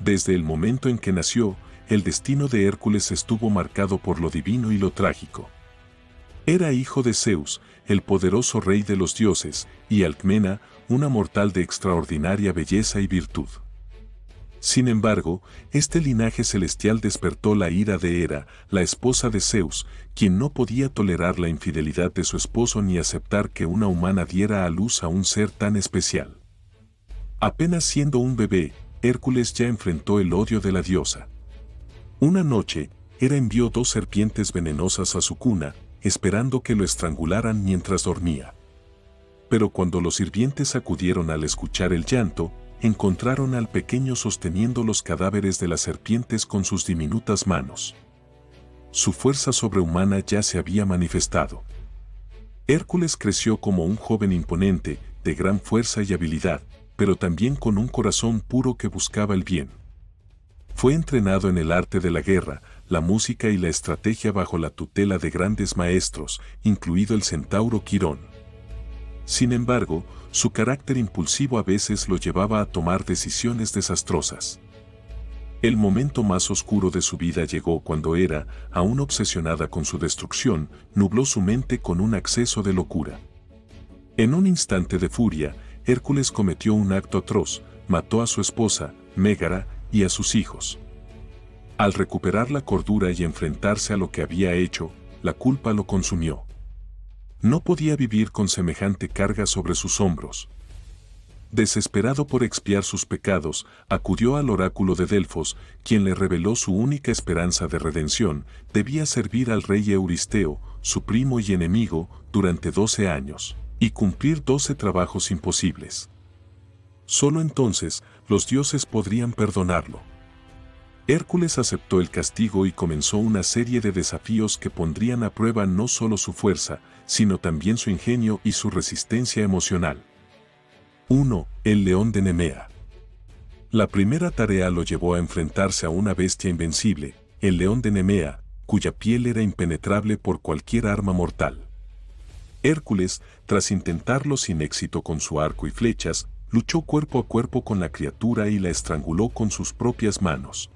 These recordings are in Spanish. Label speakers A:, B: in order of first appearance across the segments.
A: Desde el momento en que nació, el destino de Hércules estuvo marcado por lo divino y lo trágico. Era hijo de Zeus, el poderoso rey de los dioses, y Alcmena, una mortal de extraordinaria belleza y virtud. Sin embargo, este linaje celestial despertó la ira de Hera, la esposa de Zeus, quien no podía tolerar la infidelidad de su esposo ni aceptar que una humana diera a luz a un ser tan especial. Apenas siendo un bebé, Hércules ya enfrentó el odio de la diosa. Una noche, Hera envió 2 serpientes venenosas a su cuna, esperando que lo estrangularan mientras dormía. Pero cuando los sirvientes acudieron al escuchar el llanto, encontraron al pequeño sosteniendo los cadáveres de las serpientes con sus diminutas manos. Su fuerza sobrehumana ya se había manifestado. Hércules creció como un joven imponente, de gran fuerza y habilidad, pero también con un corazón puro que buscaba el bien. Fue entrenado en el arte de la guerra, la música y la estrategia bajo la tutela de grandes maestros, incluido el centauro Quirón. Sin embargo, su carácter impulsivo a veces lo llevaba a tomar decisiones desastrosas. El momento más oscuro de su vida llegó cuando Hera, aún obsesionada con su destrucción, nubló su mente con un acceso de locura. En un instante de furia, Hércules cometió un acto atroz, mató a su esposa, Mégara, y a sus hijos. Al recuperar la cordura y enfrentarse a lo que había hecho, la culpa lo consumió. No podía vivir con semejante carga sobre sus hombros. Desesperado por expiar sus pecados, acudió al oráculo de Delfos, quien le reveló su única esperanza de redención: debía servir al rey Euristeo, su primo y enemigo, durante 12 años, y cumplir 12 trabajos imposibles. Solo entonces, los dioses podrían perdonarlo. Hércules aceptó el castigo y comenzó una serie de desafíos que pondrían a prueba no solo su fuerza, sino también su ingenio y su resistencia emocional. 1. El león de Nemea. La primera tarea lo llevó a enfrentarse a una bestia invencible, el león de Nemea, cuya piel era impenetrable por cualquier arma mortal. Hércules, tras intentarlo sin éxito con su arco y flechas, luchó cuerpo a cuerpo con la criatura y la estranguló con sus propias manos.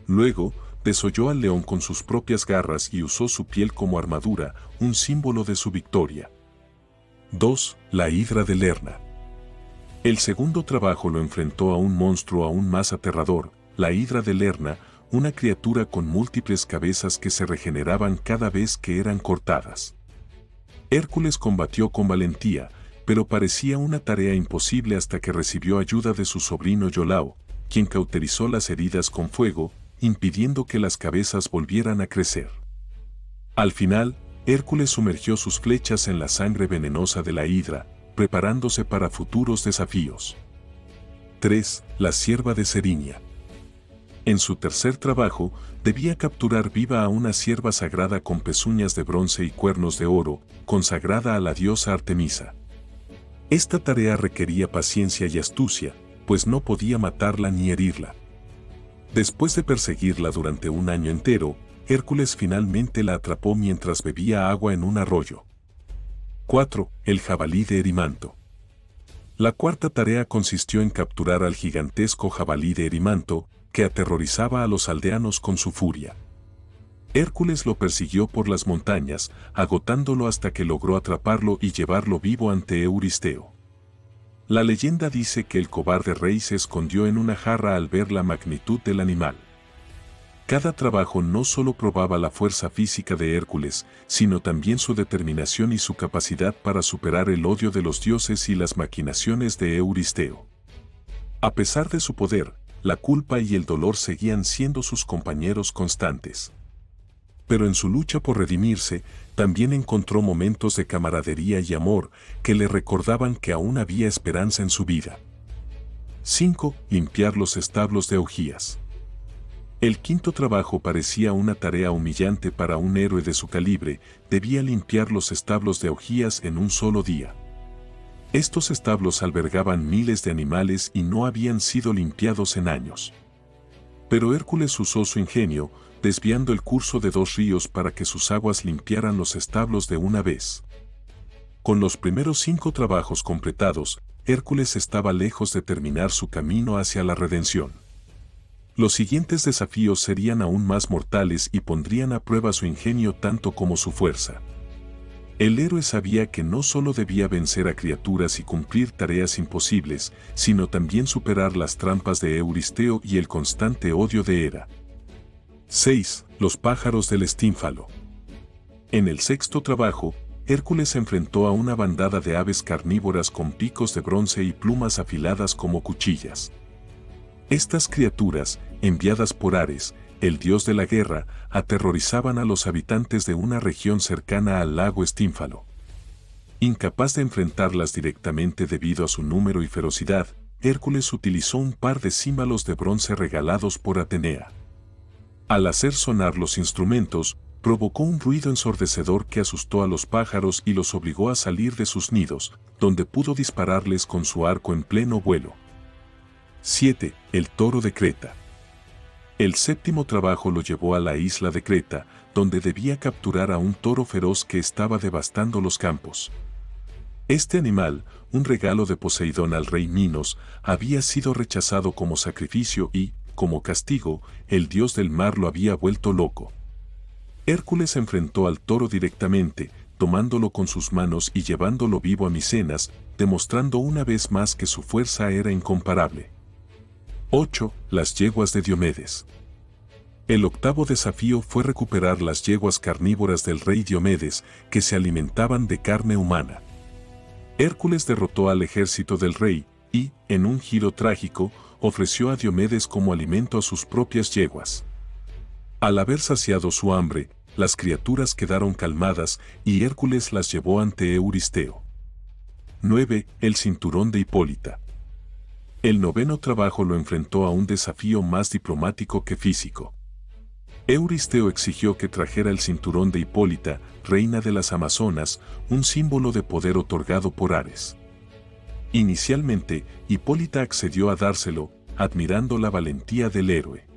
A: Luego, desolló al león con sus propias garras y usó su piel como armadura, un símbolo de su victoria. 2. La hidra de Lerna. El segundo trabajo lo enfrentó a un monstruo aún más aterrador, la hidra de Lerna, una criatura con múltiples cabezas que se regeneraban cada vez que eran cortadas. Hércules combatió con valentía, pero parecía una tarea imposible hasta que recibió ayuda de su sobrino Iolao, quien cauterizó las heridas con fuego, impidiendo que las cabezas volvieran a crecer. Al final, Hércules sumergió sus flechas en la sangre venenosa de la hidra, preparándose para futuros desafíos. 3. La cierva de Serinia. En su tercer trabajo, debía capturar viva a una cierva sagrada con pezuñas de bronce y cuernos de oro, consagrada a la diosa Artemisa. Esta tarea requería paciencia y astucia, pues no podía matarla ni herirla. Después de perseguirla durante un año entero, Hércules finalmente la atrapó mientras bebía agua en un arroyo. 4. El jabalí de Erimanto. La cuarta tarea consistió en capturar al gigantesco jabalí de Erimanto, que aterrorizaba a los aldeanos con su furia. Hércules lo persiguió por las montañas, agotándolo hasta que logró atraparlo y llevarlo vivo ante Euristeo. La leyenda dice que el cobarde rey se escondió en una jarra al ver la magnitud del animal. Cada trabajo no solo probaba la fuerza física de Hércules, sino también su determinación y su capacidad para superar el odio de los dioses y las maquinaciones de Euristeo. A pesar de su poder, la culpa y el dolor seguían siendo sus compañeros constantes. Pero en su lucha por redimirse, también encontró momentos de camaradería y amor que le recordaban que aún había esperanza en su vida. 5. Limpiar los establos de Augías. El quinto trabajo parecía una tarea humillante para un héroe de su calibre: debía limpiar los establos de Augías en un solo día. Estos establos albergaban miles de animales y no habían sido limpiados en años. Pero Hércules usó su ingenio, desviando el curso de 2 ríos para que sus aguas limpiaran los establos de una vez. Con los primeros 5 trabajos completados, Hércules estaba lejos de terminar su camino hacia la redención. Los siguientes desafíos serían aún más mortales y pondrían a prueba su ingenio tanto como su fuerza. El héroe sabía que no solo debía vencer a criaturas y cumplir tareas imposibles, sino también superar las trampas de Euristeo y el constante odio de Hera. 6. Los pájaros del estínfalo. En el sexto trabajo, Hércules se enfrentó a una bandada de aves carnívoras con picos de bronce y plumas afiladas como cuchillas. Estas criaturas, enviadas por Ares, el dios de la guerra, aterrorizaban a los habitantes de una región cercana al lago Estínfalo. Incapaz de enfrentarlas directamente debido a su número y ferocidad, Hércules utilizó un par de címbalos de bronce regalados por Atenea. Al hacer sonar los instrumentos, provocó un ruido ensordecedor que asustó a los pájaros y los obligó a salir de sus nidos, donde pudo dispararles con su arco en pleno vuelo. 7. El toro de Creta. El séptimo trabajo lo llevó a la isla de Creta, donde debía capturar a un toro feroz que estaba devastando los campos. Este animal, un regalo de Poseidón al rey Minos, había sido rechazado como sacrificio y, como castigo, el dios del mar lo había vuelto loco. Hércules enfrentó al toro directamente, tomándolo con sus manos y llevándolo vivo a Micenas, demostrando una vez más que su fuerza era incomparable. 8. Las yeguas de Diomedes. El octavo desafío fue recuperar las yeguas carnívoras del rey Diomedes, que se alimentaban de carne humana. Hércules derrotó al ejército del rey y, en un giro trágico, ofreció a Diomedes como alimento a sus propias yeguas. Al haber saciado su hambre, las criaturas quedaron calmadas y Hércules las llevó ante Euristeo. 9. El cinturón de Hipólita. El noveno trabajo lo enfrentó a un desafío más diplomático que físico. Euristeo exigió que trajera el cinturón de Hipólita, reina de las Amazonas, un símbolo de poder otorgado por Ares. Inicialmente, Hipólita accedió a dárselo, admirando la valentía del héroe.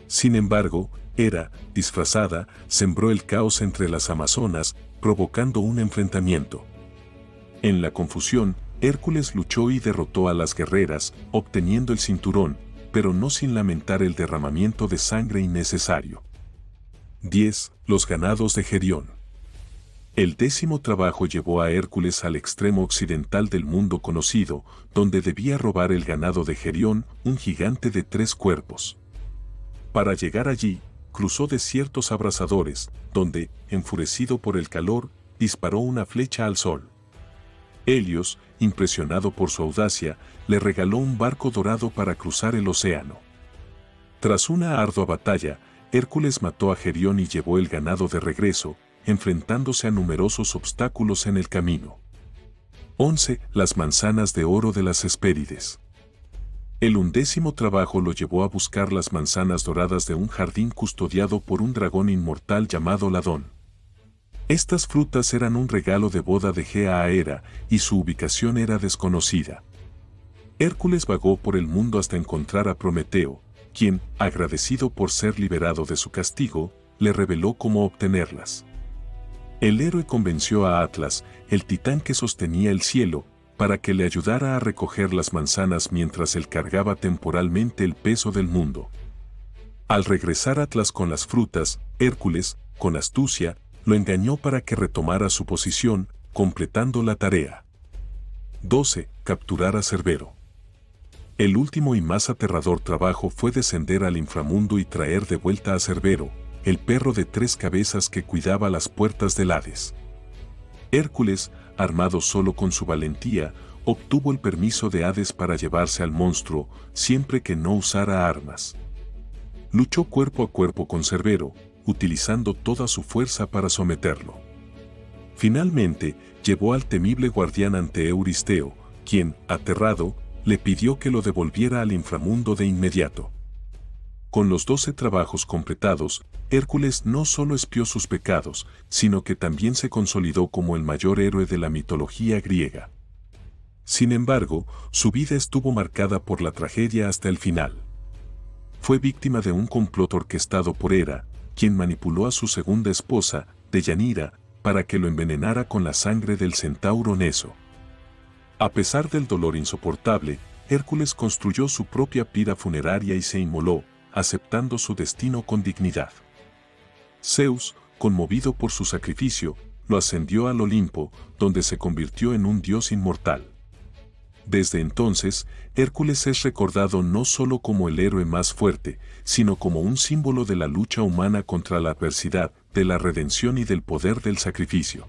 A: Sin embargo, Hera, disfrazada, sembró el caos entre las Amazonas, provocando un enfrentamiento. En la confusión, Hércules luchó y derrotó a las guerreras, obteniendo el cinturón, pero no sin lamentar el derramamiento de sangre innecesario. 10. Los ganados de Gerión. El décimo trabajo llevó a Hércules al extremo occidental del mundo conocido, donde debía robar el ganado de Gerión, un gigante de 3 cuerpos. Para llegar allí, cruzó desiertos abrasadores, donde, enfurecido por el calor, disparó una flecha al sol. Helios, impresionado por su audacia, le regaló un barco dorado para cruzar el océano. Tras una ardua batalla, Hércules mató a Gerión y llevó el ganado de regreso, enfrentándose a numerosos obstáculos en el camino. 11. Las manzanas de oro de las Hespérides. El 11º trabajo lo llevó a buscar las manzanas doradas de un jardín custodiado por un dragón inmortal llamado Ladón. Estas frutas eran un regalo de boda de Gea a Hera, y su ubicación era desconocida. Hércules vagó por el mundo hasta encontrar a Prometeo, quien, agradecido por ser liberado de su castigo, le reveló cómo obtenerlas. El héroe convenció a Atlas, el titán que sostenía el cielo, para que le ayudara a recoger las manzanas mientras él cargaba temporalmente el peso del mundo. Al regresar Atlas con las frutas, Hércules, con astucia, lo engañó para que retomara su posición, completando la tarea. 12. Capturar a Cerbero. El último y más aterrador trabajo fue descender al inframundo y traer de vuelta a Cerbero, el perro de 3 cabezas que cuidaba las puertas del Hades. Hércules, armado solo con su valentía, obtuvo el permiso de Hades para llevarse al monstruo, siempre que no usara armas. Luchó cuerpo a cuerpo con Cerbero, utilizando toda su fuerza para someterlo. Finalmente, llevó al temible guardián ante Euristeo, quien, aterrado, le pidió que lo devolviera al inframundo de inmediato. Con los 12 trabajos completados, Hércules no solo expió sus pecados, sino que también se consolidó como el mayor héroe de la mitología griega. Sin embargo, su vida estuvo marcada por la tragedia hasta el final. Fue víctima de un complot orquestado por Hera, quien manipuló a su segunda esposa, Deyanira, para que lo envenenara con la sangre del centauro Neso. A pesar del dolor insoportable, Hércules construyó su propia pira funeraria y se inmoló, aceptando su destino con dignidad. Zeus, conmovido por su sacrificio, lo ascendió al Olimpo, donde se convirtió en un dios inmortal. Desde entonces, Hércules es recordado no solo como el héroe más fuerte, sino como un símbolo de la lucha humana contra la adversidad, de la redención y del poder del sacrificio.